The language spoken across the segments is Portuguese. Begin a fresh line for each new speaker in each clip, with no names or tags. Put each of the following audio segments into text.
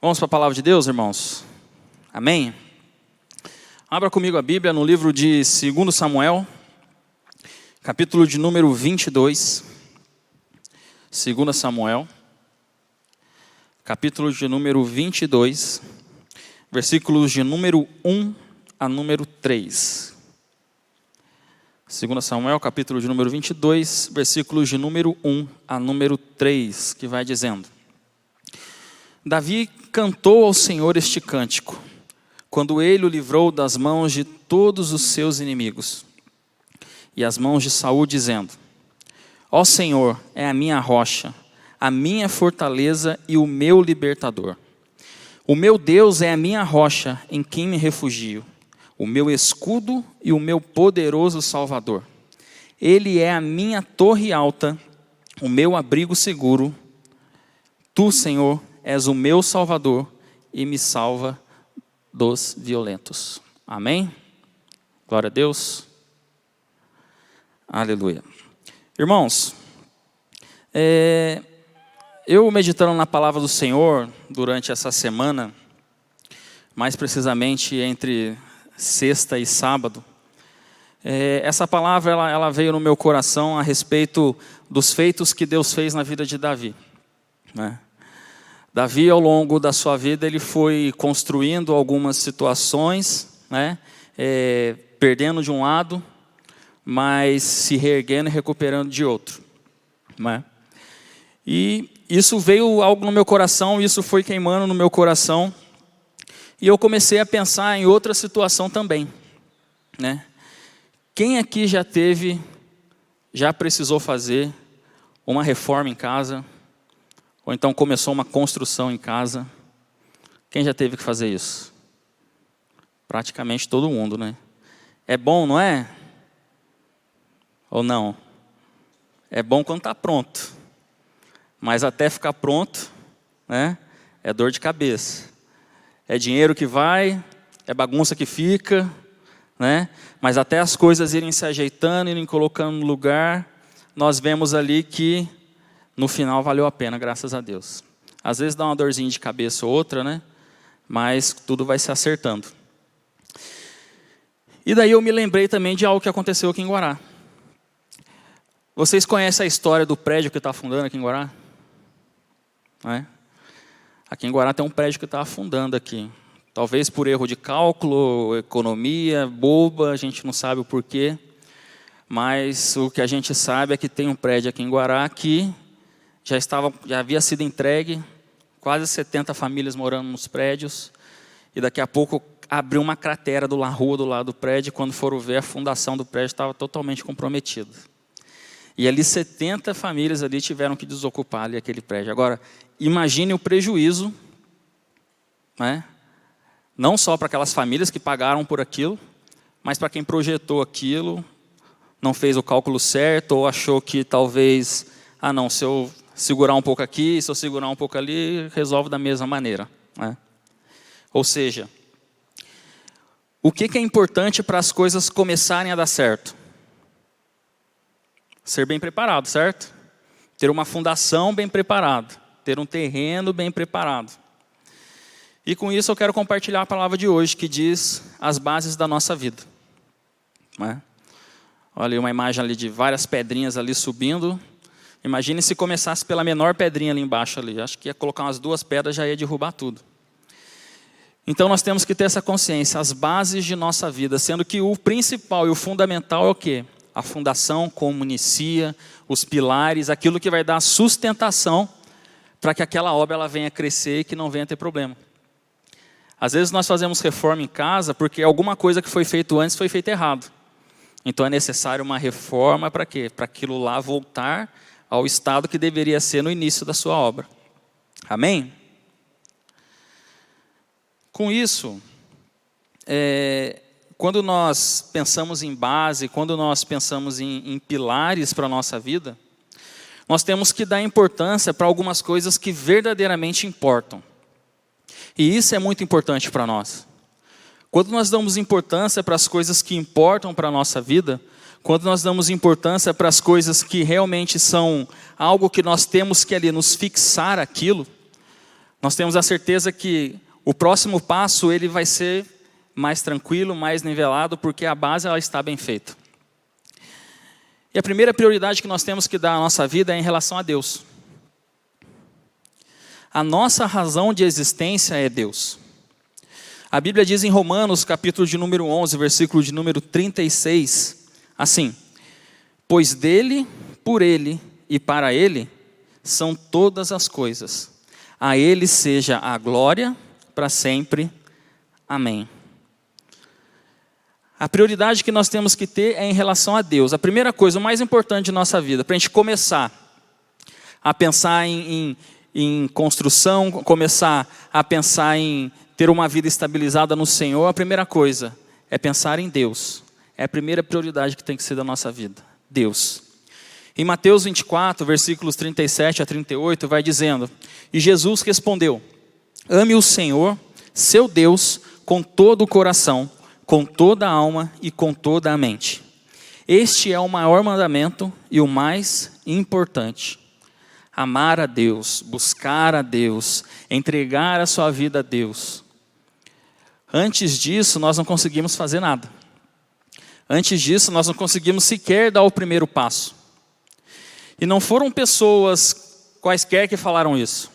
Vamos para a palavra de Deus, irmãos? Amém? Abra comigo a Bíblia no livro de 2 Samuel, capítulo de número 22. 2 Samuel, capítulo de número 22, versículos de número 1 a número 3. 2 Samuel, capítulo de número 22, versículos de número 1 a número 3, que vai dizendo: Davi cantou ao Senhor este cântico, quando ele o livrou das mãos de todos os seus inimigos, e as mãos de Saul, dizendo: Ó Senhor, é a minha rocha, a minha fortaleza e o meu libertador. O meu Deus é a minha rocha, em quem me refugio, o meu escudo e o meu poderoso Salvador. Ele é a minha torre alta, o meu abrigo seguro. Tu, Senhor, és o meu Salvador e me salva dos violentos. Amém? Glória a Deus. Aleluia. Irmãos, eu meditando na palavra do Senhor durante essa semana, mais precisamente entre sexta e sábado, essa palavra ela veio no meu coração a respeito dos feitos que Deus fez na vida de Davi, né? Davi, ao longo da sua vida, ele foi construindo algumas situações, né? Perdendo de um lado, mas se reerguendo e recuperando de outro, né? E isso veio algo no meu coração, isso foi queimando no meu coração, e eu comecei a pensar em outra situação também, né? Quem aqui já precisou fazer uma reforma em casa, ou então começou uma construção em casa? Quem já teve que fazer isso? Praticamente todo mundo, né? É bom, não é? Ou não? É bom quando está pronto. Mas até ficar pronto, né? É dor de cabeça. É dinheiro que vai, é bagunça que fica, né? Mas até as coisas irem se ajeitando, irem colocando no lugar, nós vemos ali que no final valeu a pena, graças a Deus. Às vezes dá uma dorzinha de cabeça ou outra, né? Mas tudo vai se acertando. E daí eu me lembrei também de algo que aconteceu aqui em Guará. Vocês conhecem a história do prédio que está afundando aqui em Guará? Não é? Aqui em Guará tem um prédio que está afundando aqui. Talvez por erro de cálculo, economia, boba, a gente não sabe o porquê. Mas o que a gente sabe é que tem um prédio aqui em Guará que já havia sido entregue, quase 70 famílias morando nos prédios, e daqui a pouco abriu uma cratera na rua do lado do prédio, e quando foram ver, a fundação do prédio estava totalmente comprometida. E ali 70 famílias ali tiveram que desocupar ali aquele prédio. Agora, imagine o prejuízo, né? Não só para aquelas famílias que pagaram por aquilo, mas para quem projetou aquilo, não fez o cálculo certo, ou achou que talvez, não, se eu segurar um pouco aqui, se eu segurar um pouco ali, resolve da mesma maneira, né? Ou seja, o que é importante para as coisas começarem a dar certo? Ser bem preparado, certo? Ter uma fundação bem preparada, ter um terreno bem preparado. E com isso eu quero compartilhar a palavra de hoje, que diz as bases da nossa vida, né? Olha uma imagem ali de várias pedrinhas ali subindo. Imagine se começasse pela menor pedrinha ali embaixo ali. Acho que ia colocar umas 2 pedras, já ia derrubar tudo. Então nós temos que ter essa consciência, as bases de nossa vida, sendo que o principal e o fundamental é o quê? A fundação, como inicia, os pilares, aquilo que vai dar sustentação para que aquela obra ela venha crescer e que não venha ter problema. Às vezes nós fazemos reforma em casa porque alguma coisa que foi feito antes foi feita errado. Então é necessário uma reforma para quê? Para aquilo lá voltar ao estado que deveria ser no início da sua obra. Amém? Com isso, quando nós pensamos em base, quando nós pensamos em pilares para a nossa vida, nós temos que dar importância para algumas coisas que verdadeiramente importam. E isso é muito importante para nós. Quando nós damos importância para as coisas que importam para a nossa vida, quando nós damos importância para as coisas que realmente são algo que nós temos que ali nos fixar aquilo, nós temos a certeza que o próximo passo ele vai ser mais tranquilo, mais nivelado, porque a base ela está bem feita. E a primeira prioridade que nós temos que dar à nossa vida é em relação a Deus. A nossa razão de existência é Deus. A Bíblia diz em Romanos, capítulo de número 11, versículo de número 36, assim: pois dele, por ele e para ele são todas as coisas. A ele seja a glória para sempre. Amém. A prioridade que nós temos que ter é em relação a Deus. A primeira coisa, o mais importante de nossa vida, para a gente começar a pensar em construção, começar a pensar em ter uma vida estabilizada no Senhor, a primeira coisa é pensar em Deus. É a primeira prioridade que tem que ser da nossa vida, Deus. Em Mateus 24, versículos 37 a 38, vai dizendo: e Jesus respondeu: ame o Senhor, seu Deus, com todo o coração, com toda a alma e com toda a mente. Este é o maior mandamento e o mais importante. Amar a Deus, buscar a Deus, entregar a sua vida a Deus. Antes disso, nós não conseguimos fazer nada. Antes disso, nós não conseguimos sequer dar o primeiro passo. E não foram pessoas quaisquer que falaram isso.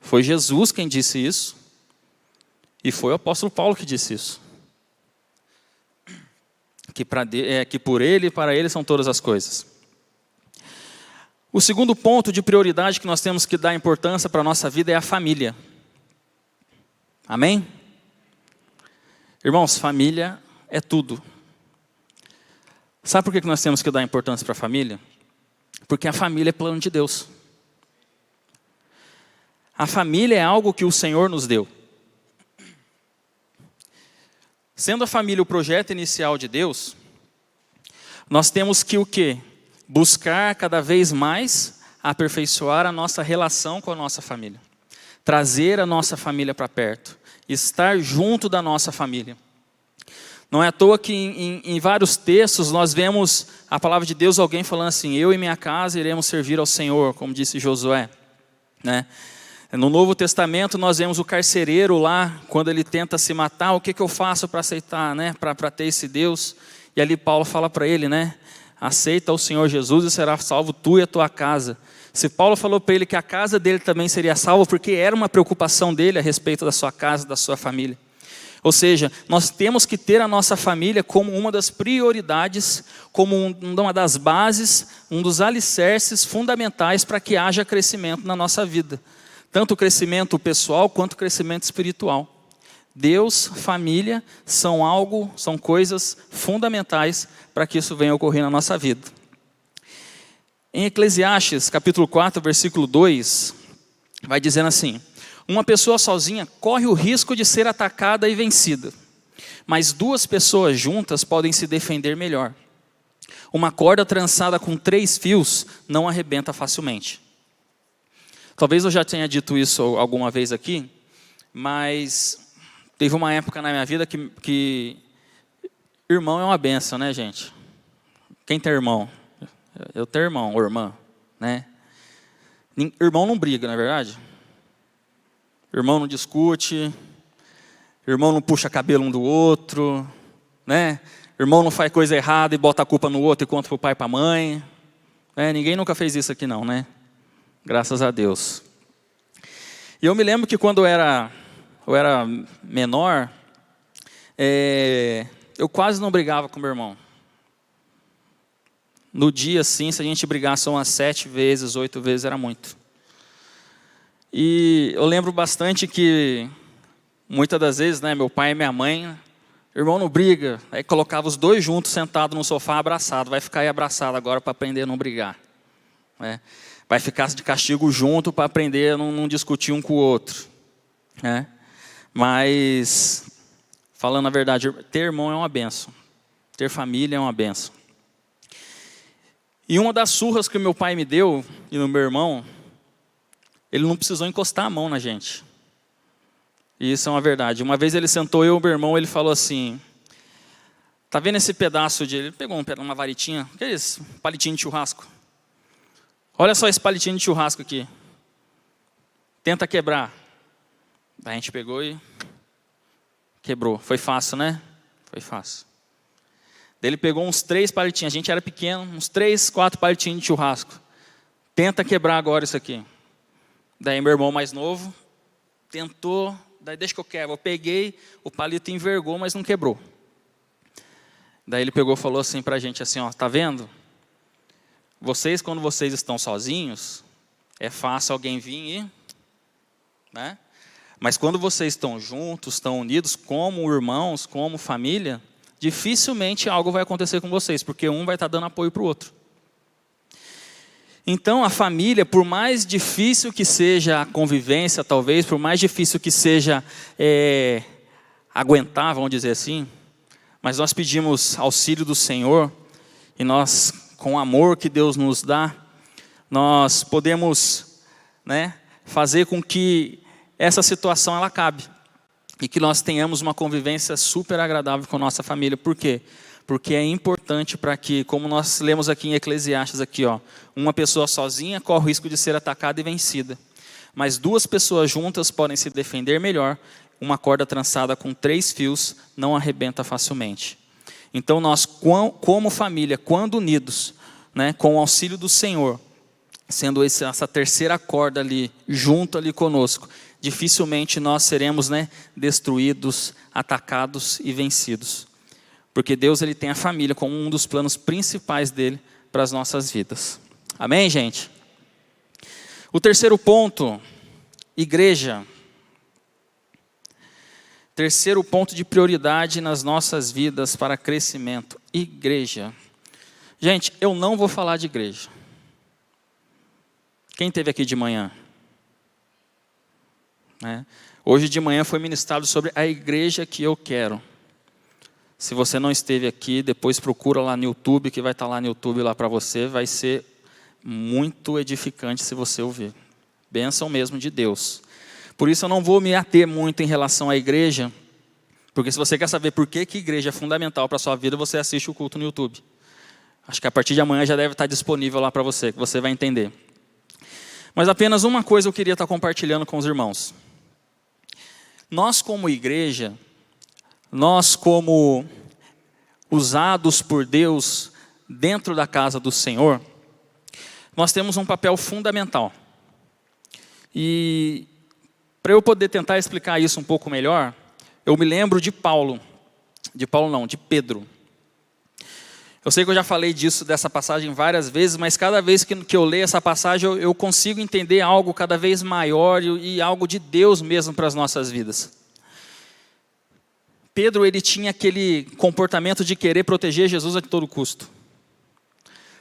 Foi Jesus quem disse isso. E foi o apóstolo Paulo que disse isso. Que por ele e para ele são todas as coisas. O segundo ponto de prioridade que nós temos que dar importância para a nossa vida é a família. Amém? Irmãos, família é tudo. Sabe por que nós temos que dar importância para a família? Porque a família é plano de Deus. A família é algo que o Senhor nos deu. Sendo a família o projeto inicial de Deus, nós temos que o quê? Buscar cada vez mais aperfeiçoar a nossa relação com a nossa família. Trazer a nossa família para perto. Estar junto da nossa família. Não é à toa que em vários textos nós vemos a palavra de Deus, alguém falando assim: eu e minha casa iremos servir ao Senhor, como disse Josué, né? No Novo Testamento nós vemos o carcereiro lá, quando ele tenta se matar, o que eu faço para aceitar, né? Para ter esse Deus? E ali Paulo fala para ele, né? Aceita o Senhor Jesus e será salvo tu e a tua casa. Se Paulo falou para ele que a casa dele também seria salva, porque era uma preocupação dele a respeito da sua casa, da sua família. Ou seja, nós temos que ter a nossa família como uma das prioridades, como uma das bases, um dos alicerces fundamentais para que haja crescimento na nossa vida. Tanto o crescimento pessoal quanto o crescimento espiritual. Deus, família, são coisas fundamentais para que isso venha a ocorrer na nossa vida. Em Eclesiastes, capítulo 4, versículo 2, vai dizendo assim: uma pessoa sozinha corre o risco de ser atacada e vencida, mas duas pessoas juntas podem se defender melhor. Uma corda trançada com 3 fios não arrebenta facilmente. Talvez eu já tenha dito isso alguma vez aqui, mas teve uma época na minha vida que irmão é uma benção, né, gente? Quem tem irmão? Eu tenho irmão ou irmã, né? Irmão não briga, não é verdade? Irmão não discute, irmão não puxa cabelo um do outro, né? Irmão não faz coisa errada e bota a culpa no outro e conta para o pai e para a mãe. Ninguém nunca fez isso aqui não, né? Graças a Deus. E eu me lembro que quando eu era menor, eu quase não brigava com meu irmão. No dia, assim, se a gente brigasse umas 7 vezes, 8 vezes, era muito. E eu lembro bastante que, muitas das vezes, né, meu pai e minha mãe, irmão não briga, aí colocava os 2 juntos, sentados no sofá, abraçado. Vai ficar aí abraçado agora para aprender a não brigar. Né? Vai ficar de castigo junto para aprender a não discutir um com o outro. Né? Mas, falando a verdade, ter irmão é uma benção. Ter família é uma benção. E uma das surras que meu pai me deu, e no meu irmão, ele não precisou encostar a mão na gente. E isso é uma verdade. Uma vez ele sentou eu e o meu irmão, ele falou assim: tá vendo esse pedaço de... Ele pegou uma varitinha, o que é isso? Palitinho de churrasco. Olha só esse palitinho de churrasco aqui. Tenta quebrar. A gente pegou e quebrou. Foi fácil, né? Foi fácil. Daí ele pegou uns 3 palitinhos, a gente era pequeno, uns 3, 4 palitinhos de churrasco. Tenta quebrar agora isso aqui. Daí meu irmão mais novo tentou, daí deixa que eu quebro. Eu peguei, o palito envergou, mas não quebrou. Daí ele pegou e falou assim pra gente assim, ó, tá vendo? Vocês, quando vocês estão sozinhos, é fácil alguém vir e... né? Mas quando vocês estão juntos, estão unidos, como irmãos, como família, dificilmente algo vai acontecer com vocês, porque um vai estar dando apoio para o outro. Então a família, por mais difícil que seja a convivência, talvez, por mais difícil que seja aguentar, vamos dizer assim, mas nós pedimos auxílio do Senhor, e nós, com o amor que Deus nos dá, nós podemos, né, fazer com que essa situação ela acabe. E que nós tenhamos uma convivência super agradável com a nossa família. Por quê? Porque é importante para que, como nós lemos aqui em Eclesiastes, aqui, ó, uma pessoa sozinha corre o risco de ser atacada e vencida. Mas 2 pessoas juntas podem se defender melhor. Uma corda trançada com 3 fios não arrebenta facilmente. Então nós, como família, quando unidos, né, com o auxílio do Senhor, sendo essa terceira corda ali, junto ali conosco, dificilmente nós seremos, né, destruídos, atacados e vencidos. Porque Deus ele tem a família como um dos planos principais dele para as nossas vidas. Amém, gente? O terceiro ponto, igreja. Terceiro ponto de prioridade nas nossas vidas para crescimento, igreja. Gente, eu não vou falar de igreja. Quem esteve aqui de manhã? Hoje de manhã foi ministrado sobre a igreja que eu quero. Se você não esteve aqui, depois procura lá no YouTube, que vai estar lá no YouTube lá para você. Vai ser muito edificante se você ouvir. Bênção mesmo de Deus. Por isso eu não vou me ater muito em relação à igreja, porque se você quer saber por que igreja é fundamental para a sua vida, você assiste o culto no YouTube. Acho que a partir de amanhã já deve estar disponível lá para você, que você vai entender. Mas apenas uma coisa eu queria estar compartilhando com os irmãos. Nós como igreja, nós como usados por Deus dentro da casa do Senhor, nós temos um papel fundamental. E para eu poder tentar explicar isso um pouco melhor, eu me lembro de Pedro. Eu sei que eu já falei dessa passagem várias vezes, mas cada vez que eu leio essa passagem, eu consigo entender algo cada vez maior e algo de Deus mesmo para as nossas vidas. Pedro, ele tinha aquele comportamento de querer proteger Jesus a todo custo.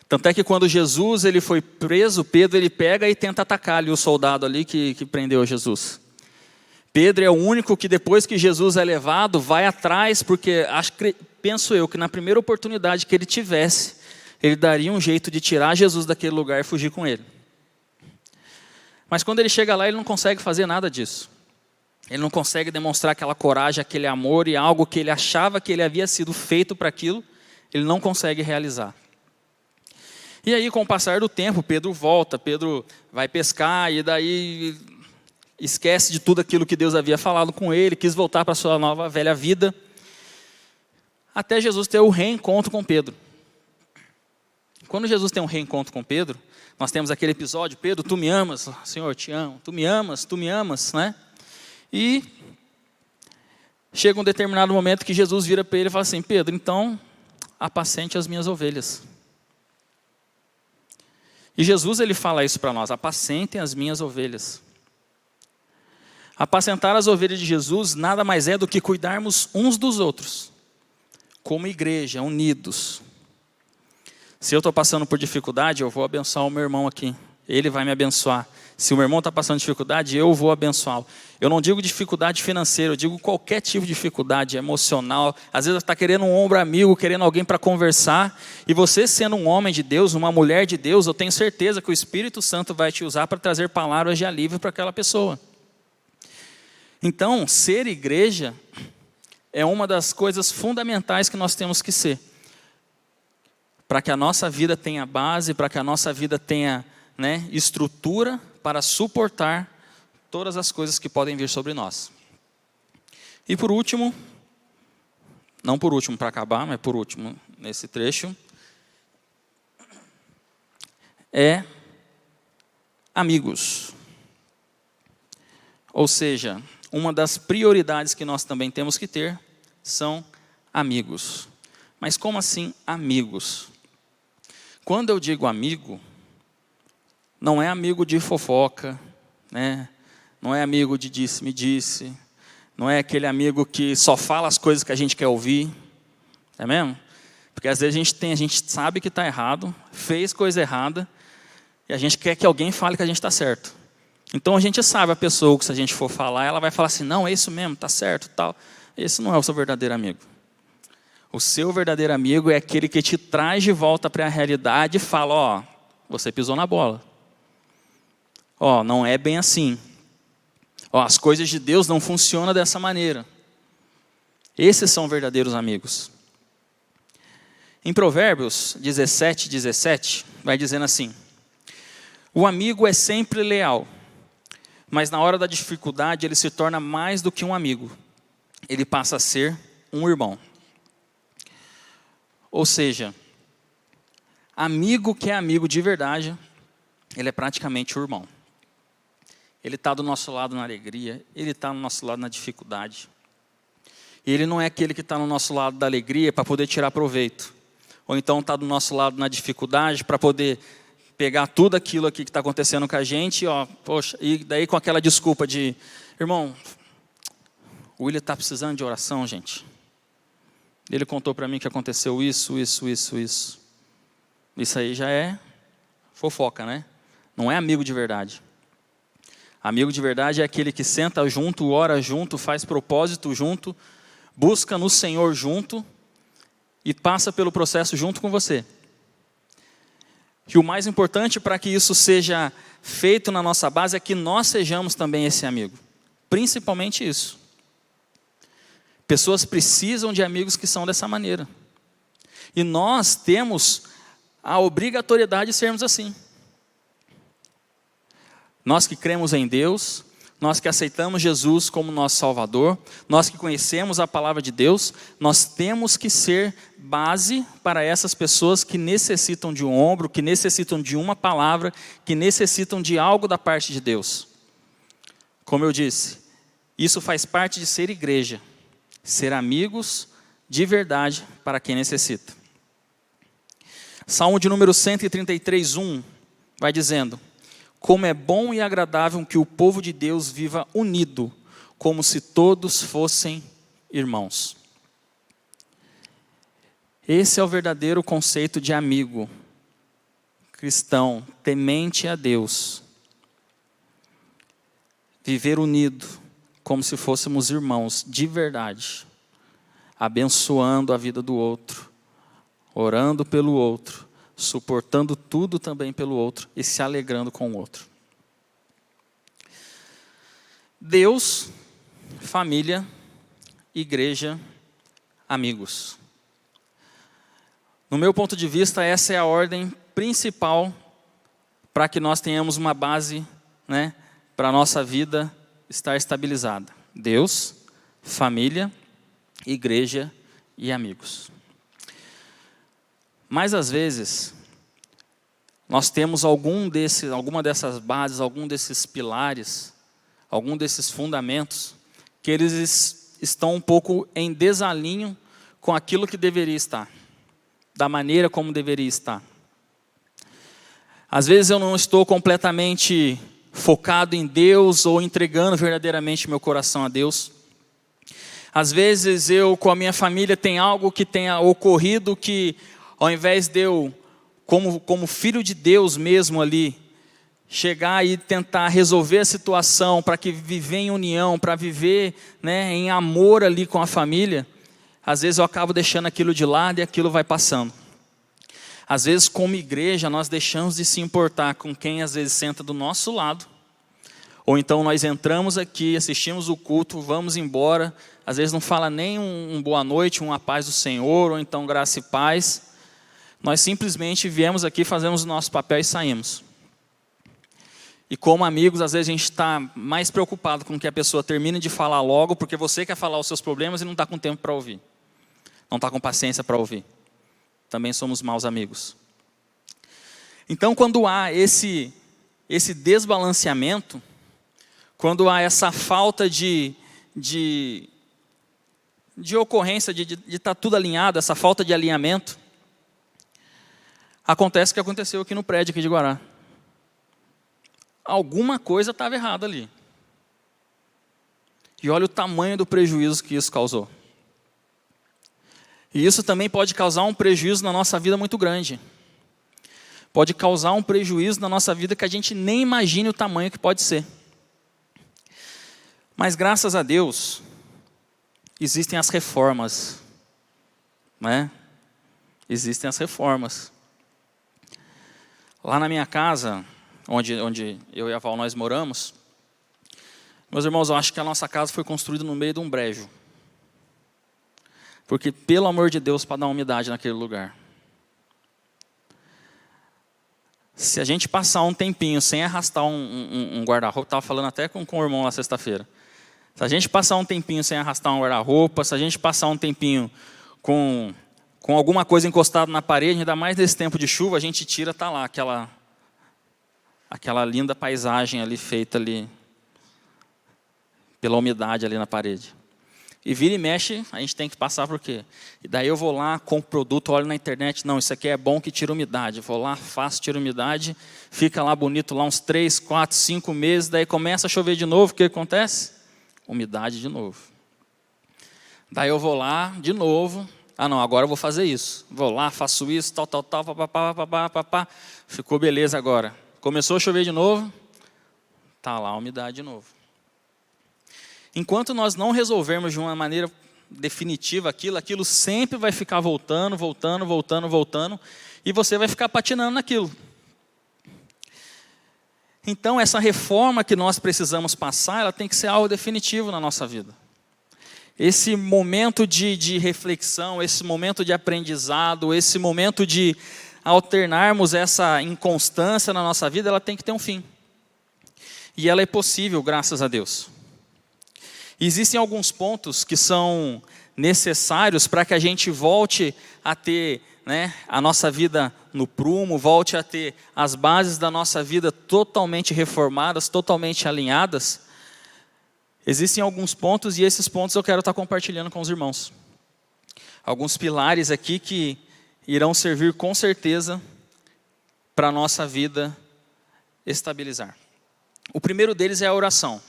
Tanto é que quando Jesus ele foi preso, Pedro ele pega e tenta atacar ali o soldado ali que prendeu Jesus. Pedro é o único que depois que Jesus é levado, vai atrás, porque penso eu que na primeira oportunidade que ele tivesse, ele daria um jeito de tirar Jesus daquele lugar e fugir com ele. Mas quando ele chega lá, ele não consegue fazer nada disso. Ele não consegue demonstrar aquela coragem, aquele amor e algo que ele achava que ele havia sido feito para aquilo, ele não consegue realizar. E aí, com o passar do tempo, Pedro volta, Pedro vai pescar e daí esquece de tudo aquilo que Deus havia falado com ele, quis voltar para a sua nova velha vida, até Jesus ter o reencontro com Pedro. Quando Jesus tem um reencontro com Pedro, nós temos aquele episódio, Pedro, tu me amas? Senhor, te amo. Tu me amas, né? E chega um determinado momento que Jesus vira para ele e fala assim, Pedro, então apacente as minhas ovelhas. E Jesus ele fala isso para nós, apacentem as minhas ovelhas. Apacentar as ovelhas de Jesus nada mais é do que cuidarmos uns dos outros, como igreja, unidos. Se eu estou passando por dificuldade, eu vou abençoar o meu irmão aqui. Ele vai me abençoar. Se o meu irmão está passando dificuldade, eu vou abençoá-lo. Eu não digo dificuldade financeira, eu digo qualquer tipo de dificuldade emocional. Às vezes você está querendo um ombro amigo, querendo alguém para conversar. E você sendo um homem de Deus, uma mulher de Deus, eu tenho certeza que o Espírito Santo vai te usar para trazer palavras de alívio para aquela pessoa. Então, ser igreja é uma das coisas fundamentais que nós temos que ser. Para que a nossa vida tenha base, para que a nossa vida tenha, estrutura para suportar todas as coisas que podem vir sobre nós. E por último, não por último para acabar, mas por último nesse trecho, é amigos. Ou seja, uma das prioridades que nós também temos que ter são amigos. Mas como assim amigos? Quando eu digo amigo, não é amigo de fofoca, né? Não é amigo de disse-me-disse, não é aquele amigo que só fala as coisas que a gente quer ouvir, é mesmo? Porque às vezes a gente sabe que está errado, fez coisa errada, e a gente quer que alguém fale que a gente está certo. Então a gente sabe a pessoa que se a gente for falar, ela vai falar assim, não, é isso mesmo, está certo, tal. Esse não é o seu verdadeiro amigo. O seu verdadeiro amigo é aquele que te traz de volta para a realidade e fala, ó, você pisou na bola. Ó, não é bem assim. Ó, as coisas de Deus não funcionam dessa maneira. Esses são verdadeiros amigos. Em Provérbios 17, vai dizendo assim, o amigo é sempre leal, mas na hora da dificuldade ele se torna mais do que um amigo. Ele passa a ser um irmão. Ou seja, amigo que é amigo de verdade, ele é praticamente o irmão. Ele está do nosso lado na alegria, ele está do nosso lado na dificuldade. E ele não é aquele que está no nosso lado da alegria para poder tirar proveito. Ou então está do nosso lado na dificuldade para poder pegar tudo aquilo aqui que está acontecendo com a gente, ó, poxa, e daí com aquela desculpa de, irmão, o William está precisando de oração, gente. Ele contou para mim que aconteceu isso. Isso aí já é fofoca, né? Não é amigo de verdade. Amigo de verdade é aquele que senta junto, ora junto, faz propósito junto, busca no Senhor junto e passa pelo processo junto com você. E o mais importante para que isso seja feito na nossa base é que nós sejamos também esse amigo. Principalmente isso. Pessoas precisam de amigos que são dessa maneira. E nós temos a obrigatoriedade de sermos assim. Nós que cremos em Deus, nós que aceitamos Jesus como nosso Salvador, nós que conhecemos a palavra de Deus, nós temos que ser base para essas pessoas que necessitam de um ombro, que necessitam de uma palavra, que necessitam de algo da parte de Deus. Como eu disse, isso faz parte de ser igreja, ser amigos de verdade para quem necessita. Salmo de número 133, 1, vai dizendo, como é bom e agradável que o povo de Deus viva unido, como se todos fossem irmãos. Esse é o verdadeiro conceito de amigo cristão, temente a Deus. Viver unido, como se fôssemos irmãos de verdade, abençoando a vida do outro, orando pelo outro, suportando tudo também pelo outro e se alegrando com o outro. Deus, família, igreja, amigos. No meu ponto de vista, essa é a ordem principal para que nós tenhamos uma base, né, para a nossa vida estar estabilizada. Deus, família, igreja e amigos. Mas às vezes, nós temos alguma dessas bases, algum desses pilares, algum desses fundamentos, que eles estão um pouco em desalinho com aquilo que deveria estar, da maneira como deveria estar. Às vezes eu não estou completamente focado em Deus ou entregando verdadeiramente meu coração a Deus. Às vezes eu com a minha família tem algo que tenha ocorrido que ao invés de eu, como filho de Deus mesmo ali, chegar e tentar resolver a situação para que viver em união, para viver, né, em amor ali com a família, às vezes eu acabo deixando aquilo de lado e aquilo vai passando. Às vezes como igreja nós deixamos de se importar com quem às vezes senta do nosso lado, ou então nós entramos aqui, assistimos o culto, vamos embora, às vezes não fala nem um boa noite, uma paz do Senhor, ou então graça e paz. Nós simplesmente viemos aqui, fazemos o nosso papel e saímos. E como amigos, às vezes a gente está mais preocupado com que a pessoa termine de falar logo, porque você quer falar os seus problemas e não está com tempo para ouvir. Não está com paciência para ouvir. Também somos maus amigos. Então, quando há esse desbalanceamento, quando há essa falta de ocorrência, de estar tudo alinhado, essa falta de alinhamento, acontece o que aconteceu aqui no prédio aqui de Guará. Alguma coisa estava errada ali. E olha o tamanho do prejuízo que isso causou. E isso também pode causar um prejuízo na nossa vida muito grande. Pode causar um prejuízo na nossa vida que a gente nem imagine o tamanho que pode ser. Mas graças a Deus, existem as reformas. Né? Existem as reformas. Lá na minha casa, onde eu e a Val nós moramos, meus irmãos, eu acho que a nossa casa foi construída no meio de um brejo. Porque, pelo amor de Deus, para dar umidade naquele lugar. Se a gente passar um tempinho sem arrastar um guarda-roupa, estava falando até com o irmão lá sexta-feira. Se a gente passar um tempinho sem arrastar um guarda-roupa, se a gente passar um tempinho com alguma coisa encostada na parede, ainda mais nesse tempo de chuva, a gente tira, está lá aquela linda paisagem ali feita ali pela umidade ali na parede. E vira e mexe, a gente tem que passar por quê? E daí eu vou lá, compro produto, olho na internet, não, isso aqui é bom que tira umidade. Vou lá, faço, tira umidade, fica lá bonito lá uns 3, 4, 5 meses, daí começa a chover de novo, o que acontece? Umidade de novo. Daí eu vou lá, de novo, não, agora eu vou fazer isso. Vou lá, faço isso, tal, papapá. Ficou beleza agora. Começou a chover de novo, tá lá a umidade de novo. Enquanto nós não resolvermos de uma maneira definitiva aquilo sempre vai ficar voltando, e você vai ficar patinando naquilo. Então, essa reforma que nós precisamos passar, ela tem que ser algo definitivo na nossa vida. Esse momento de reflexão, esse momento de aprendizado, esse momento de alternarmos essa inconstância na nossa vida, ela tem que ter um fim. E ela é possível, graças a Deus. Existem alguns pontos que são necessários para que a gente volte a ter, a nossa vida no prumo, volte a ter as bases da nossa vida totalmente reformadas, totalmente alinhadas. Existem alguns pontos e esses pontos eu quero estar compartilhando com os irmãos. Alguns pilares aqui que irão servir com certeza para a nossa vida estabilizar. O primeiro deles é a oração.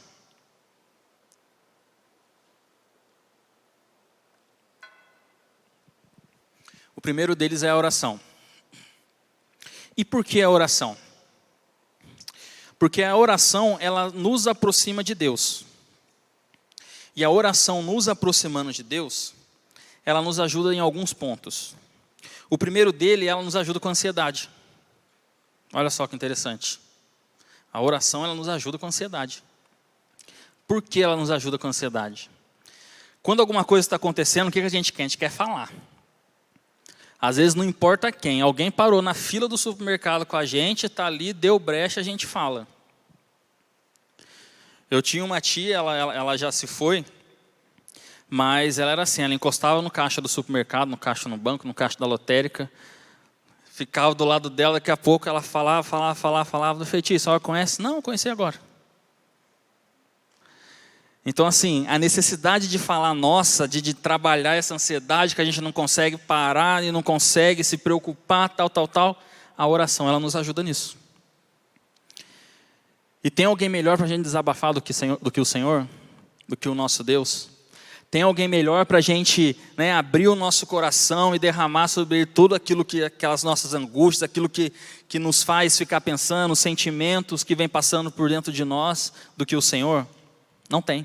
O primeiro deles é a oração. E por que a oração? Porque a oração, ela nos aproxima de Deus. E a oração nos aproximando de Deus, ela nos ajuda em alguns pontos. O primeiro dele, ela nos ajuda com a ansiedade. Olha só que interessante. A oração, ela nos ajuda com a ansiedade. Por que ela nos ajuda com a ansiedade? Quando alguma coisa está acontecendo, o que a gente quer? A gente quer falar. Às vezes não importa quem, alguém parou na fila do supermercado com a gente, está ali, deu brecha, a gente fala. Eu tinha uma tia, ela já se foi, mas ela era assim, ela encostava no caixa do supermercado, no caixa no banco, no caixa da lotérica, ficava do lado dela, daqui a pouco ela falava, do feitiço, a senhora conhece? Não, conheci agora. Então, assim, a necessidade de falar nossa, de trabalhar essa ansiedade que a gente não consegue parar e não consegue se preocupar, tal, a oração, ela nos ajuda nisso. E tem alguém melhor para a gente desabafar do que o Senhor? Do que o nosso Deus? Tem alguém melhor para a gente abrir o nosso coração e derramar sobre ele tudo aquilo aquelas nossas angústias, aquilo que nos faz ficar pensando, os sentimentos que vem passando por dentro de nós, do que o Senhor? Não tem.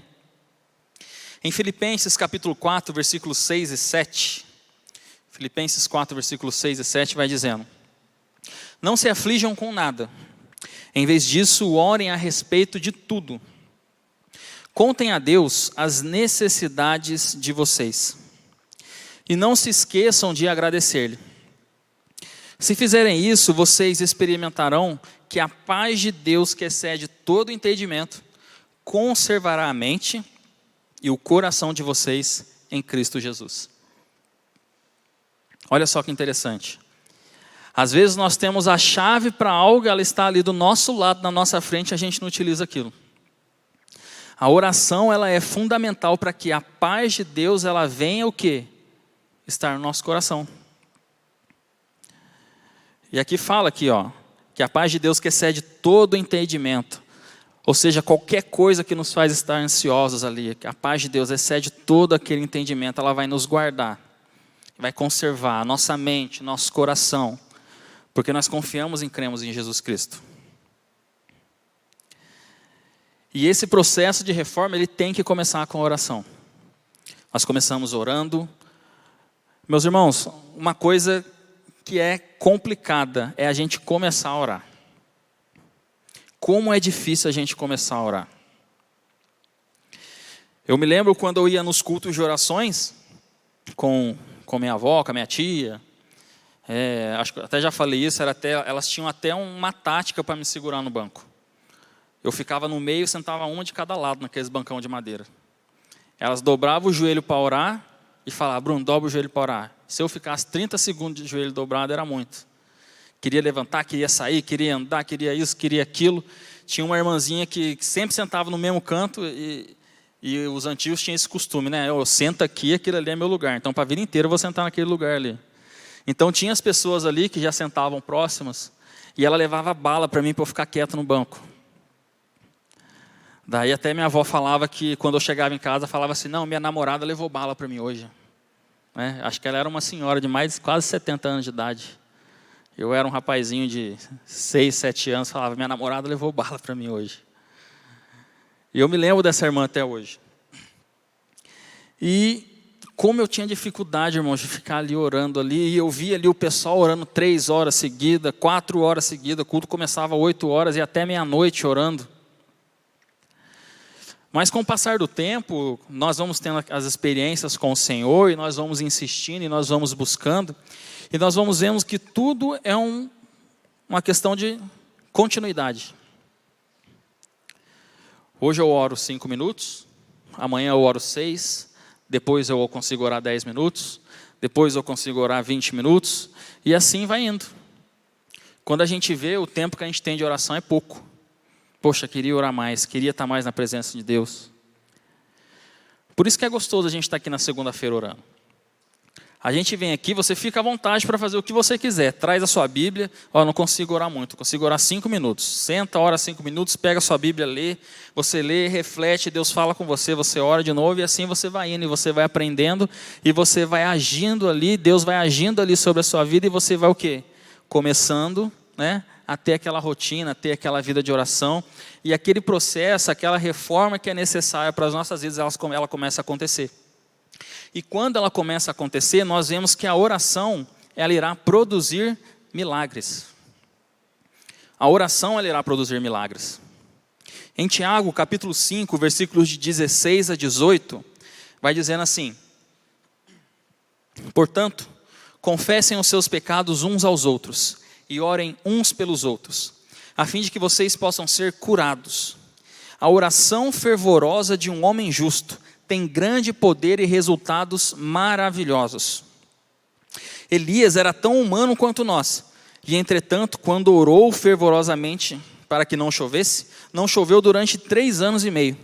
Em Filipenses capítulo 4, versículos 6 e 7, Filipenses 4, versículos 6 e 7 vai dizendo: não se aflijam com nada, em vez disso orem a respeito de tudo. Contem a Deus as necessidades de vocês, e não se esqueçam de agradecer-lhe. Se fizerem isso, vocês experimentarão que a paz de Deus, que excede todo entendimento, conservará a mente e o coração de vocês em Cristo Jesus. Olha só que interessante. Às vezes nós temos a chave para algo, ela está ali do nosso lado, na nossa frente, a gente não utiliza aquilo. A oração, ela é fundamental para que a paz de Deus, ela venha o quê? Estar no nosso coração. E aqui fala aqui, ó, que a paz de Deus que excede todo entendimento, ou seja, qualquer coisa que nos faz estar ansiosos ali, que a paz de Deus excede todo aquele entendimento, ela vai nos guardar, vai conservar a nossa mente, nosso coração, porque nós confiamos e cremos em Jesus Cristo. E esse processo de reforma, ele tem que começar com a oração. Nós começamos orando. Meus irmãos, uma coisa que é complicada é a gente começar a orar. Como é difícil a gente começar a orar. Eu me lembro quando eu ia nos cultos de orações, com minha avó, com a minha tia, acho que até já falei isso, elas tinham até uma tática para me segurar no banco. Eu ficava no meio e sentava uma de cada lado naqueles bancão de madeira. Elas dobravam o joelho para orar e falavam, Bruno, dobra o joelho para orar. Se eu ficasse 30 segundos de joelho dobrado, era muito. Queria levantar, queria sair, queria andar, queria isso, queria aquilo. Tinha uma irmãzinha que sempre sentava no mesmo canto e os antigos tinham esse costume, né? Eu sento aqui, aquilo ali é meu lugar. Então, para a vida inteira, eu vou sentar naquele lugar ali. Então, tinha as pessoas ali que já sentavam próximas e ela levava bala para mim para eu ficar quieto no banco. Daí até minha avó falava que quando eu chegava em casa, falava assim, não, minha namorada levou bala para mim hoje. Acho que ela era uma senhora de quase 70 anos de idade. Eu era um rapazinho de 6, 7 anos, falava, minha namorada levou bala para mim hoje. E eu me lembro dessa irmã até hoje. E como eu tinha dificuldade, irmãos, de ficar ali orando ali, e eu via ali o pessoal orando 3 horas seguidas, 4 horas seguidas, o culto começava 8 horas e até meia-noite orando. Mas com o passar do tempo, nós vamos tendo as experiências com o Senhor, e nós vamos insistindo, e nós vamos buscando, e nós vamos vendo que tudo é uma questão de continuidade. Hoje eu oro 5 minutos, amanhã eu oro 6, depois eu consigo orar 10 minutos, depois eu consigo orar 20 minutos, e assim vai indo. Quando a gente vê, o tempo que a gente tem de oração é pouco. Poxa, queria orar mais, queria estar mais na presença de Deus. Por isso que é gostoso a gente estar aqui na segunda-feira orando. A gente vem aqui, você fica à vontade para fazer o que você quiser. Traz a sua Bíblia. Não consigo orar muito, consigo orar 5 minutos. Senta, ora 5 minutos, pega a sua Bíblia, lê. Você lê, reflete, Deus fala com você, você ora de novo e assim você vai indo. E você vai aprendendo e você vai agindo ali, Deus vai agindo ali sobre a sua vida e você vai o quê? Começando, a ter aquela rotina, a ter aquela vida de oração. E aquele processo, aquela reforma que é necessária para as nossas vidas, ela começa a acontecer. E quando ela começa a acontecer, nós vemos que a oração, ela irá produzir milagres. A oração, ela irá produzir milagres. Em Tiago, capítulo 5, versículos de 16 a 18, vai dizendo assim, portanto, confessem os seus pecados uns aos outros, e orem uns pelos outros, a fim de que vocês possam ser curados. A oração fervorosa de um homem justo tem grande poder e resultados maravilhosos. Elias era tão humano quanto nós, e entretanto, quando orou fervorosamente para que não chovesse, não choveu durante 3 anos e meio.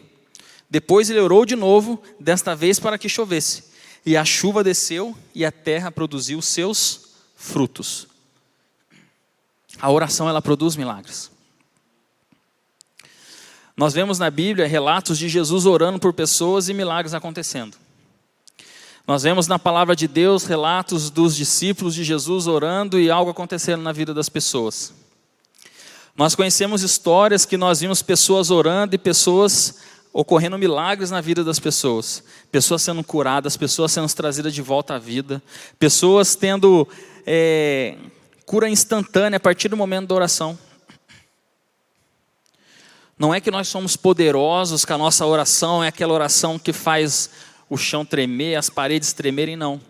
Depois ele orou de novo, desta vez para que chovesse, e a chuva desceu e a terra produziu seus frutos. A oração, ela produz milagres. Nós vemos na Bíblia relatos de Jesus orando por pessoas e milagres acontecendo. Nós vemos na palavra de Deus relatos dos discípulos de Jesus orando e algo acontecendo na vida das pessoas. Nós conhecemos histórias que nós vimos pessoas orando e pessoas ocorrendo milagres na vida das pessoas. Pessoas sendo curadas, pessoas sendo trazidas de volta à vida, pessoas tendo cura instantânea a partir do momento da oração. Não é que nós somos poderosos, que a nossa oração é aquela oração que faz o chão tremer, as paredes tremerem, não.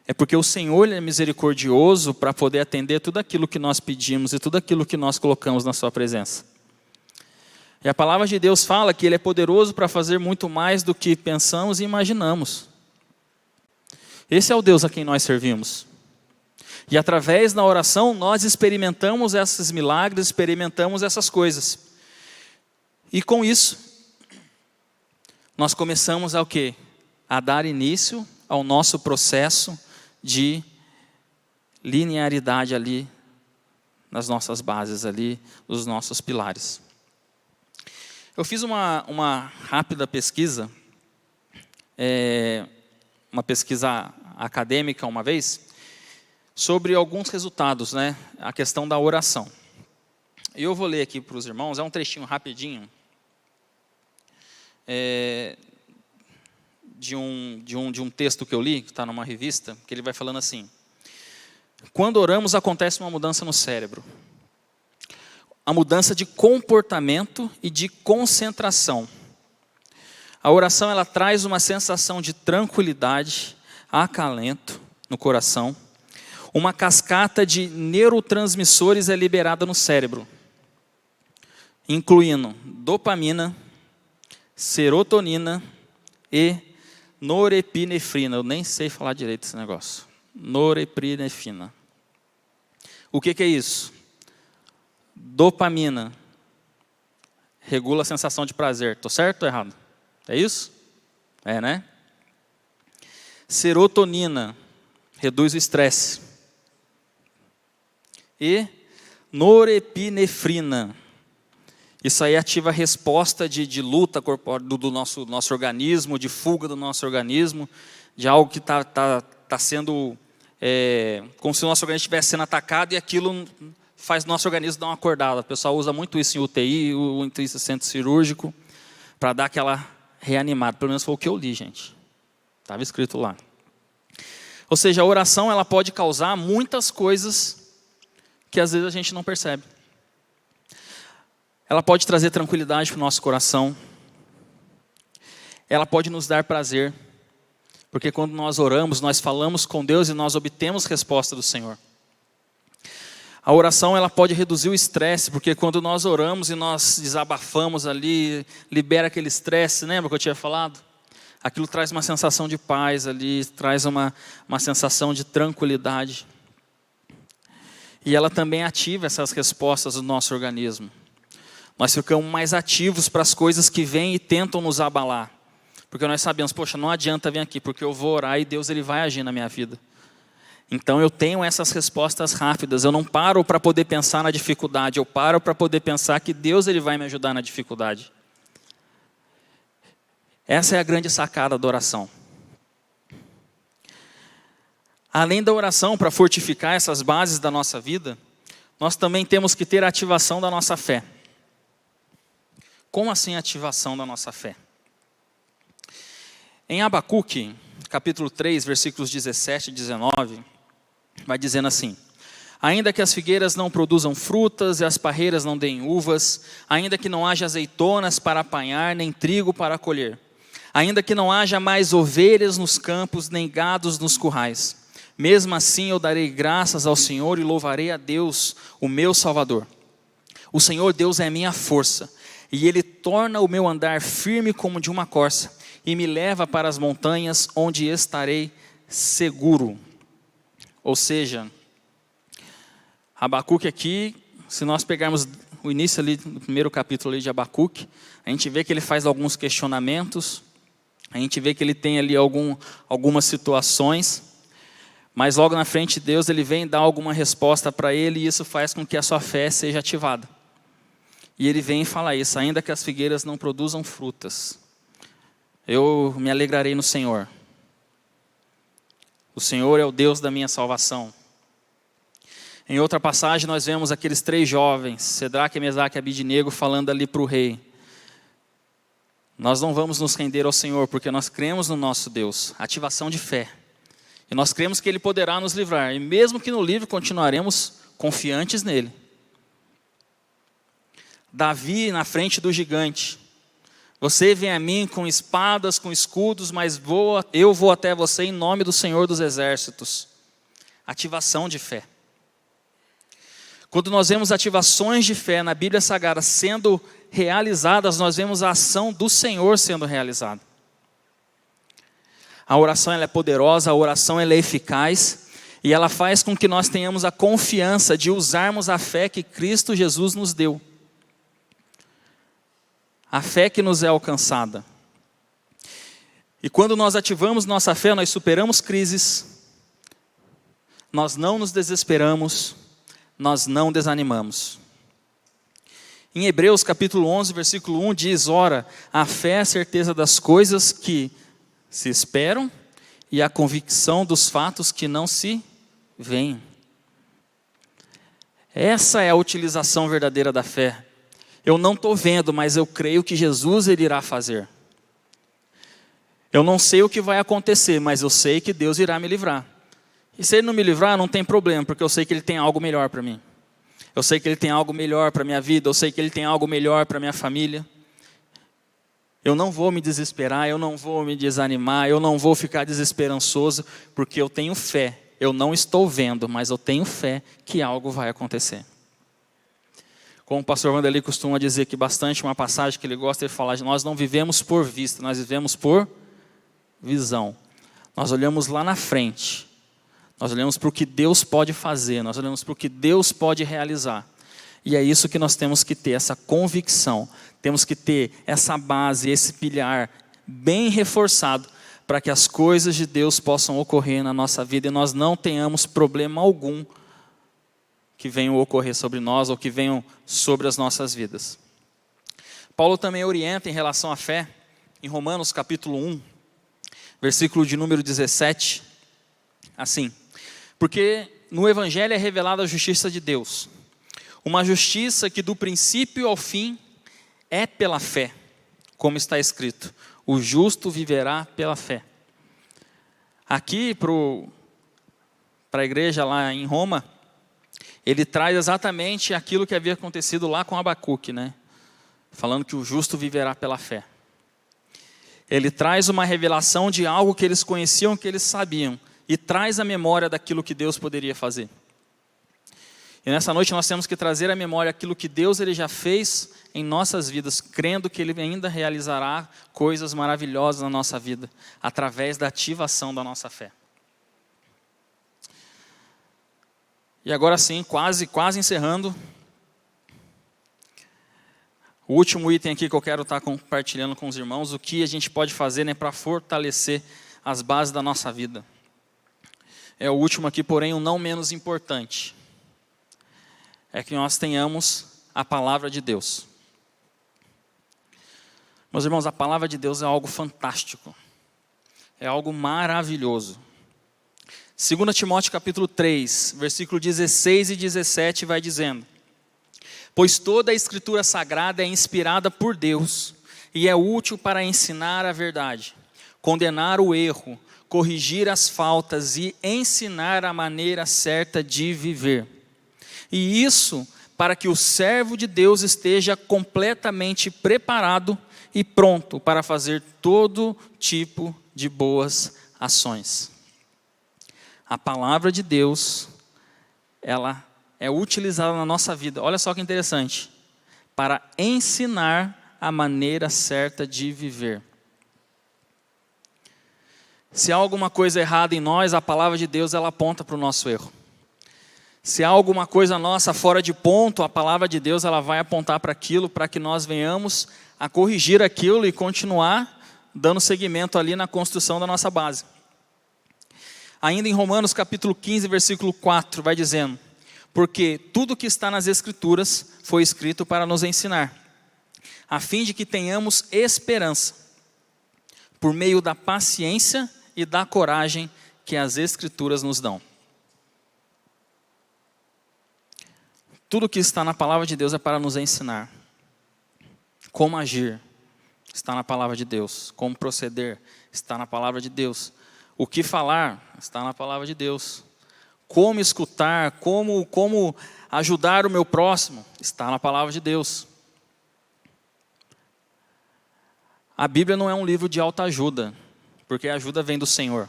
É porque o Senhor Ele é misericordioso para poder atender tudo aquilo que nós pedimos e tudo aquilo que nós colocamos na sua presença. E a palavra de Deus fala que Ele é poderoso para fazer muito mais do que pensamos e imaginamos. Esse é o Deus a quem nós servimos. E através da oração nós experimentamos esses milagres, experimentamos essas coisas. E com isso, nós começamos a quê? A dar início ao nosso processo de linearidade ali, nas nossas bases ali, nos nossos pilares. Eu fiz uma rápida pesquisa, uma pesquisa acadêmica uma vez, sobre alguns resultados, né? A questão da oração. E eu vou ler aqui para os irmãos, é um trechinho rapidinho, de um texto que eu li, que está numa revista, que ele vai falando assim: quando oramos acontece uma mudança no cérebro. A mudança de comportamento e de concentração. A oração ela traz uma sensação de tranquilidade, acalento no coração. Uma cascata de neurotransmissores é liberada no cérebro, incluindo dopamina, serotonina e norepinefrina. Eu nem sei falar direito esse negócio. Norepinefrina. O que é isso? Dopamina regula a sensação de prazer. Estou certo ou errado? É isso? É, né? Serotonina reduz o estresse. E norepinefrina. Isso aí ativa a resposta de luta do nosso organismo, de fuga do nosso organismo, de algo que está sendo, como se o nosso organismo estivesse sendo atacado e aquilo faz nosso organismo dar uma acordada. O pessoal usa muito isso em UTI, em centro cirúrgico, para dar aquela reanimada. Pelo menos foi o que eu li, gente. Estava escrito lá. Ou seja, a oração ela pode causar muitas coisas que às vezes a gente não percebe. Ela pode trazer tranquilidade para o nosso coração. Ela pode nos dar prazer. Porque quando nós oramos, nós falamos com Deus e nós obtemos resposta do Senhor. A oração ela pode reduzir o estresse, porque quando nós oramos e nós desabafamos ali, libera aquele estresse, lembra que eu tinha falado? Aquilo traz uma sensação de paz ali, traz uma sensação de tranquilidade. E ela também ativa essas respostas do nosso organismo. Nós ficamos mais ativos para as coisas que vêm e tentam nos abalar. Porque nós sabemos, poxa, não adianta vir aqui, porque eu vou orar e Deus ele vai agir na minha vida. Então eu tenho essas respostas rápidas, eu não paro para poder pensar na dificuldade, eu paro para poder pensar que Deus ele vai me ajudar na dificuldade. Essa é a grande sacada da oração. Além da oração, para fortificar essas bases da nossa vida, nós também temos que ter a ativação da nossa fé. Como assim a ativação da nossa fé? Em Abacuque, capítulo 3, versículos 17 e 19, vai dizendo assim: ainda que as figueiras não produzam frutas e as parreiras não deem uvas, ainda que não haja azeitonas para apanhar, nem trigo para colher, ainda que não haja mais ovelhas nos campos, nem gados nos currais, mesmo assim eu darei graças ao Senhor e louvarei a Deus, o meu Salvador. O Senhor Deus é a minha força, e Ele torna o meu andar firme como de uma corça, e me leva para as montanhas onde estarei seguro. Ou seja, Abacuque aqui, se nós pegarmos o início ali do primeiro capítulo ali de Abacuque, a gente vê que ele faz alguns questionamentos, a gente vê que ele tem ali algumas situações, mas logo na frente Deus ele vem dar alguma resposta para ele e isso faz com que a sua fé seja ativada. E ele vem e fala isso: ainda que as figueiras não produzam frutas, eu me alegrarei no Senhor. O Senhor é o Deus da minha salvação. Em outra passagem nós vemos aqueles 3 jovens, Sedraque, Mesaque e Abidnego, falando ali para o rei: nós não vamos nos render ao Senhor, porque nós cremos no nosso Deus. Ativação de fé. E nós cremos que Ele poderá nos livrar. E mesmo que no livro continuaremos confiantes nele. Davi na frente do gigante. Você vem a mim com espadas, com escudos, mas eu vou até você em nome do Senhor dos Exércitos. Ativação de fé. Quando nós vemos ativações de fé na Bíblia Sagrada sendo realizadas, nós vemos a ação do Senhor sendo realizada. A oração ela é poderosa, a oração ela é eficaz, e ela faz com que nós tenhamos a confiança de usarmos a fé que Cristo Jesus nos deu. A fé que nos é alcançada. E quando nós ativamos nossa fé, nós superamos crises, nós não nos desesperamos, nós não desanimamos. Em Hebreus capítulo 11, versículo 1 diz: ora, a fé é a certeza das coisas que se esperam e a convicção dos fatos que não se veem. Essa é a utilização verdadeira da fé. Eu não estou vendo, mas eu creio que Jesus ele irá fazer. Eu não sei o que vai acontecer, mas eu sei que Deus irá me livrar. E se Ele não me livrar, não tem problema, porque eu sei que Ele tem algo melhor para mim. Eu sei que Ele tem algo melhor para a minha vida, eu sei que Ele tem algo melhor para a minha família. Eu não vou me desesperar, eu não vou me desanimar, eu não vou ficar desesperançoso, porque eu tenho fé. Eu não estou vendo, mas eu tenho fé que algo vai acontecer. Como o pastor Wanderley costuma dizer que bastante, uma passagem que ele gosta de falar, nós não vivemos por vista, nós vivemos por visão. Nós olhamos lá na frente, nós olhamos para o que Deus pode fazer, nós olhamos para o que Deus pode realizar. E é isso que nós temos que ter, essa convicção, temos que ter essa base, esse pilar bem reforçado, para que as coisas de Deus possam ocorrer na nossa vida e nós não tenhamos problema algum que venham ocorrer sobre nós ou que venham sobre as nossas vidas. Paulo também orienta em relação à fé, em Romanos capítulo 1, versículo de número 17, assim: porque no Evangelho é revelada a justiça de Deus, uma justiça que do princípio ao fim é pela fé, como está escrito, o justo viverá pela fé. Aqui para a igreja lá em Roma, ele traz exatamente aquilo que havia acontecido lá com Abacuque, né? Falando que o justo viverá pela fé. Ele traz uma revelação de algo que eles conheciam, que eles sabiam, e traz a memória daquilo que Deus poderia fazer. E nessa noite nós temos que trazer à memória aquilo que Deus ele já fez em nossas vidas, crendo que Ele ainda realizará coisas maravilhosas na nossa vida, através da ativação da nossa fé. E agora sim, quase encerrando. O último item aqui que eu quero estar compartilhando com os irmãos, o que a gente pode fazer, né, para fortalecer as bases da nossa vida. É o último aqui, porém o não menos importante. É que nós tenhamos a palavra de Deus. Meus irmãos, a palavra de Deus é algo fantástico. É algo maravilhoso. 2 Timóteo capítulo 3, versículo 16 e 17 vai dizendo: pois toda a escritura sagrada é inspirada por Deus e é útil para ensinar a verdade, condenar o erro, corrigir as faltas e ensinar a maneira certa de viver. E isso para que o servo de Deus esteja completamente preparado e pronto para fazer todo tipo de boas ações. A palavra de Deus, ela é utilizada na nossa vida, olha só que interessante, para ensinar a maneira certa de viver. Se há alguma coisa errada em nós, a palavra de Deus ela aponta para o nosso erro. Se há alguma coisa nossa fora de ponto, a palavra de Deus ela vai apontar para aquilo, para que nós venhamos a corrigir aquilo e continuar dando seguimento ali na construção da nossa base. Ainda em Romanos capítulo 15, versículo 4, vai dizendo: porque tudo que está nas Escrituras foi escrito para nos ensinar, a fim de que tenhamos esperança, por meio da paciência e da coragem que as Escrituras nos dão. Tudo que está na palavra de Deus é para nos ensinar. Como agir, está na palavra de Deus. Como proceder, está na palavra de Deus. O que falar, está na palavra de Deus. Como escutar, como ajudar o meu próximo, está na palavra de Deus. A Bíblia não é um livro de autoajuda, porque a ajuda vem do Senhor.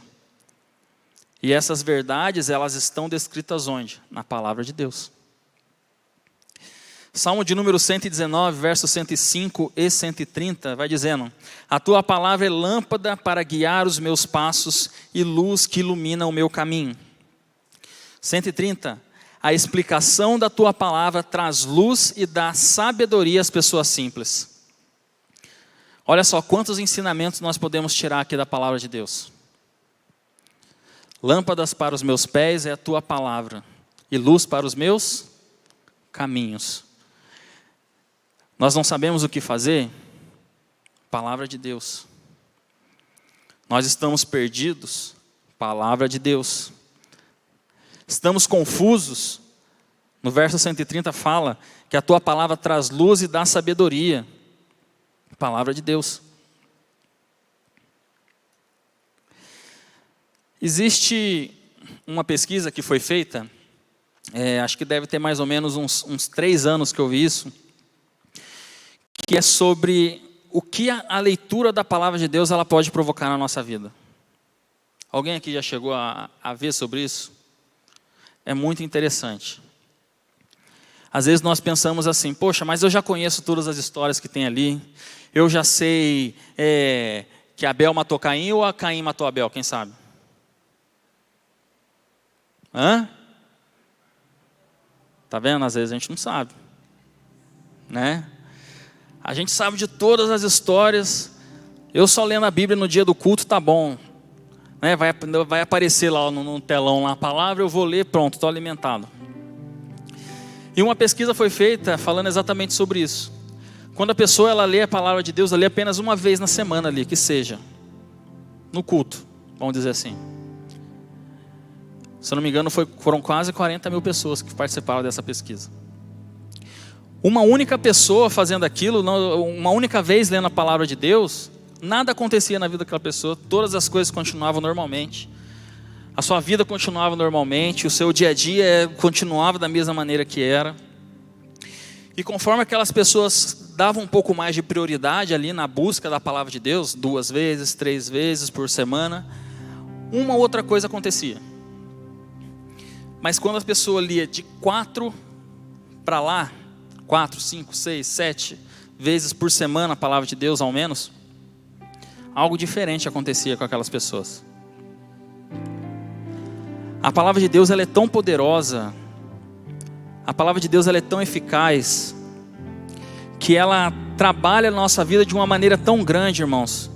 E essas verdades, elas estão descritas onde? Na palavra de Deus. Salmo de número 119, versos 105 e 130, vai dizendo: a tua palavra é lâmpada para guiar os meus passos e luz que ilumina o meu caminho. 130, a explicação da tua palavra traz luz e dá sabedoria às pessoas simples. Olha só quantos ensinamentos nós podemos tirar aqui da palavra de Deus. Lâmpadas para os meus pés é a tua palavra, e luz para os meus caminhos. Nós não sabemos o que fazer? Palavra de Deus. Nós estamos perdidos? Palavra de Deus. Estamos confusos? No verso 130 fala que a tua palavra traz luz e dá sabedoria. Palavra de Deus. Existe uma pesquisa que foi feita, acho que deve ter mais ou menos uns 3 anos que eu vi isso, que é sobre o que a leitura da palavra de Deus ela pode provocar na nossa vida. Alguém aqui já chegou a ver sobre isso? É muito interessante. Às vezes nós pensamos assim, poxa, mas eu já conheço todas as histórias que tem ali, eu já sei que Abel matou Caim ou a Caim matou Abel, quem sabe? Hã? Tá vendo? Às vezes a gente não sabe, né? A gente sabe de todas as histórias. Eu só lendo a Bíblia no dia do culto tá bom, né? Vai aparecer lá no telão lá a palavra, eu vou ler, pronto, estou alimentado. E uma pesquisa foi feita falando exatamente sobre isso. Quando a pessoa ela lê a palavra de Deus, ela lê apenas uma vez na semana ali, que seja no culto, vamos dizer assim. Se eu não me engano, foram quase 40 mil pessoas que participaram dessa pesquisa. Uma única pessoa fazendo aquilo, uma única vez lendo a palavra de Deus, nada acontecia na vida daquela pessoa, todas as coisas continuavam normalmente. A sua vida continuava normalmente, o seu dia a dia continuava da mesma maneira que era. E conforme aquelas pessoas davam um pouco mais de prioridade ali na busca da palavra de Deus, 2 vezes, 3 vezes por semana, uma outra coisa acontecia. Mas quando a pessoa lia de 4 para lá, 4, 5, 6, 7 vezes por semana a palavra de Deus ao menos, algo diferente acontecia com aquelas pessoas. A palavra de Deus ela é tão poderosa, a palavra de Deus ela é tão eficaz, que ela trabalha na nossa vida de uma maneira tão grande, irmãos,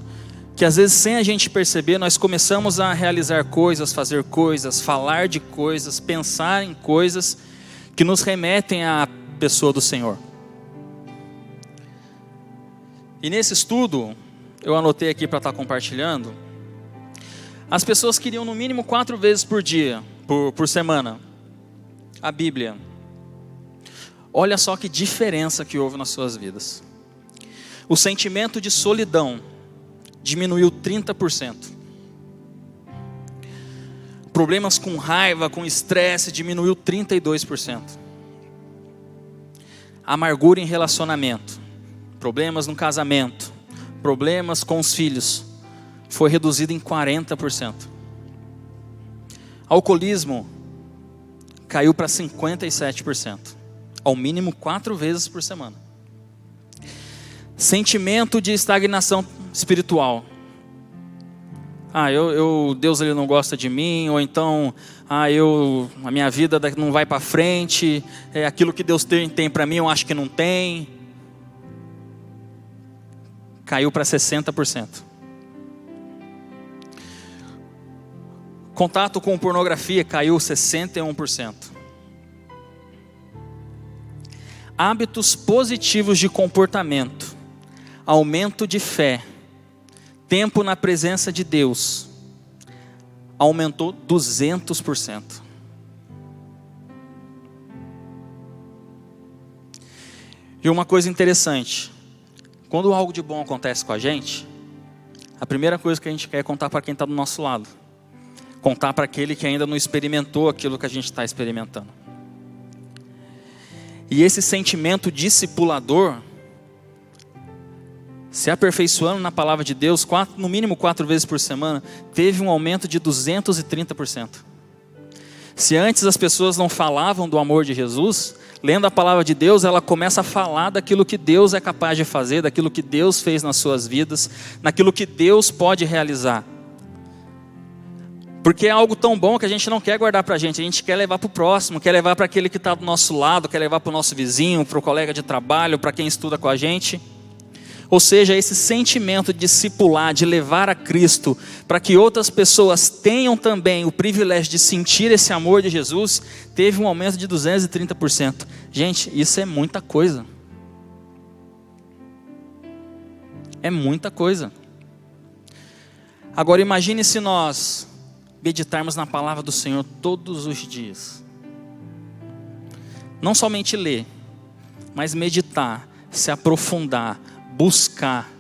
que às vezes sem a gente perceber, nós começamos a realizar coisas, fazer coisas, falar de coisas, pensar em coisas que nos remetem à pessoa do Senhor. E nesse estudo, eu anotei aqui para estar compartilhando, as pessoas queriam no mínimo 4 vezes por dia, por semana, a Bíblia. Olha só que diferença que houve nas suas vidas. O sentimento de solidão diminuiu 30%. Problemas com raiva, com estresse, diminuiu 32%. Amargura em relacionamento, problemas no casamento, problemas com os filhos, foi reduzido em 40%. Alcoolismo caiu para 57%, ao mínimo 4 vezes por semana. Sentimento de estagnação espiritual. Deus ele não gosta de mim, ou então a minha vida não vai para frente, aquilo que Deus tem para mim eu acho que não tem. Caiu para 60%. Contato com pornografia caiu 61%. Hábitos positivos de comportamento, aumento de fé, tempo na presença de Deus, aumentou 200%. E uma coisa interessante, quando algo de bom acontece com a gente, a primeira coisa que a gente quer é contar para quem está do nosso lado. Contar para aquele que ainda não experimentou aquilo que a gente está experimentando. E esse sentimento discipulador se aperfeiçoando na palavra de Deus, no mínimo 4 vezes por semana, teve um aumento de 230%. Se antes as pessoas não falavam do amor de Jesus, lendo a palavra de Deus, ela começa a falar daquilo que Deus é capaz de fazer, daquilo que Deus fez nas suas vidas, daquilo que Deus pode realizar. Porque é algo tão bom que a gente não quer guardar para a gente quer levar para o próximo, quer levar para aquele que está do nosso lado, quer levar para o nosso vizinho, para o colega de trabalho, para quem estuda com a gente. Ou seja, esse sentimento de discipular, de levar a Cristo, para que outras pessoas tenham também o privilégio de sentir esse amor de Jesus, teve um aumento de 230%. Gente, isso é muita coisa. É muita coisa. Agora imagine se nós meditarmos na palavra do Senhor todos os dias. Não somente ler, mas meditar, se aprofundar, buscar,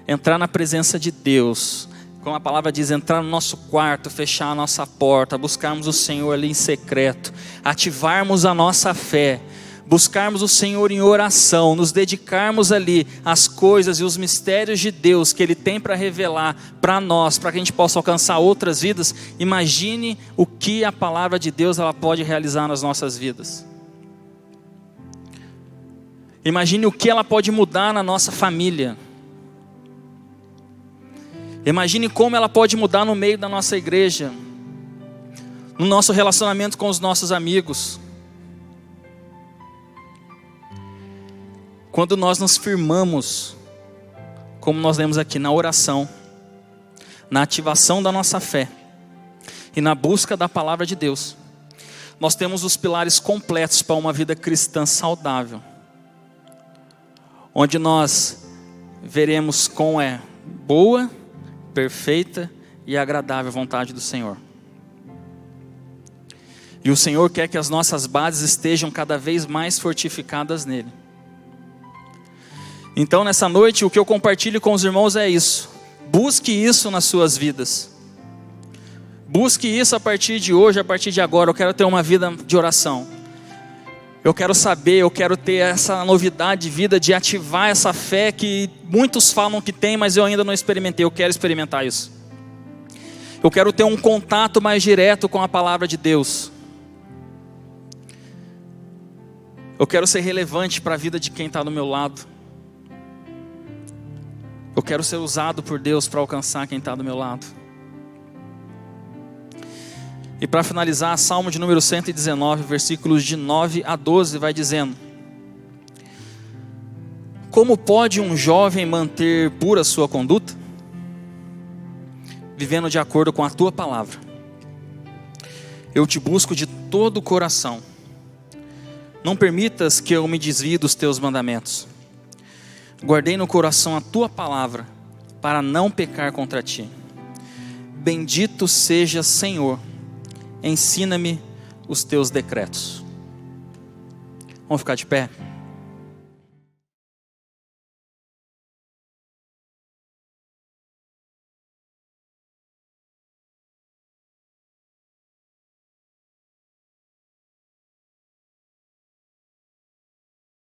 entrar na presença de Deus, como a palavra diz, entrar no nosso quarto, fechar a nossa porta, buscarmos o Senhor ali em secreto, ativarmos a nossa fé, buscarmos o Senhor em oração, nos dedicarmos ali às coisas e os mistérios de Deus que Ele tem para revelar para nós, para que a gente possa alcançar outras vidas. Imagine o que a palavra de Deus ela pode realizar nas nossas vidas. Imagine o que ela pode mudar na nossa família. Imagine como ela pode mudar no meio da nossa igreja, no nosso relacionamento com os nossos amigos. Quando nós nos firmamos, como nós lemos aqui, na oração, na ativação da nossa fé e na busca da palavra de Deus, nós temos os pilares completos para uma vida cristã saudável, onde nós veremos qual é boa, perfeita e agradável vontade do Senhor. E o Senhor quer que as nossas bases estejam cada vez mais fortificadas nele. Então nessa noite o que eu compartilho com os irmãos é isso. Busque isso nas suas vidas. Busque isso a partir de hoje, a partir de agora. Eu quero ter uma vida de oração. Eu quero saber, eu quero ter essa novidade de vida, de ativar essa fé que muitos falam que tem, mas eu ainda não experimentei. Eu quero experimentar isso. Eu quero ter um contato mais direto com a palavra de Deus. Eu quero ser relevante para a vida de quem está do meu lado. Eu quero ser usado por Deus para alcançar quem está do meu lado. E para finalizar, Salmo de número 119, versículos de 9 a 12, vai dizendo: como pode um jovem manter pura sua conduta? Vivendo de acordo com a tua palavra. Eu te busco de todo o coração. Não permitas que eu me desvie dos teus mandamentos. Guardei no coração a tua palavra, para não pecar contra ti. Bendito seja Senhor, ensina-me os teus decretos. Vamos ficar de pé?